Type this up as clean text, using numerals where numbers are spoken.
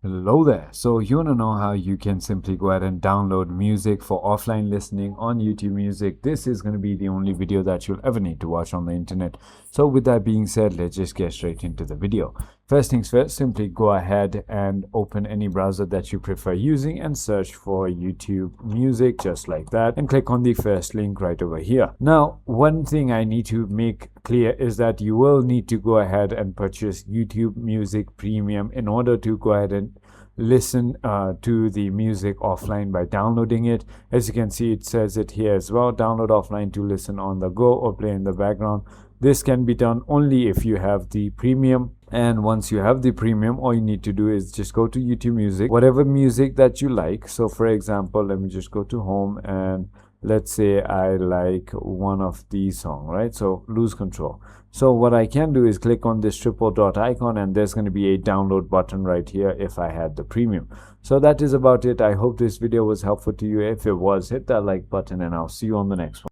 Hello there. So you want to know how you can simply go ahead and download music for offline listening on YouTube Music. This is going to be the only video that you'll ever need to watch on the internet. So with that being said, let's just get straight into the video. First things first, simply go ahead and open any browser that you prefer using and search for YouTube Music just like that, and click on the first link right over here. Now, one thing I need to make clear is that you will need to go ahead and purchase YouTube Music Premium in order to go ahead and listen to the music offline by downloading it. As you can see, it says it here as well: download offline to listen on the go or play in the background. This can be done only if you have the premium, and once you have the premium, all you need to do is just go to YouTube Music, whatever music that you like. So for example, let me just go to home, and let's say I like one of these songs, right? So Lose Control. So what I can do is click on this triple dot icon, and there's going to be a download button right here if I had the premium. So that is about it. I hope this video was helpful to you. If it was, hit that like button, and I'll see you on the next one.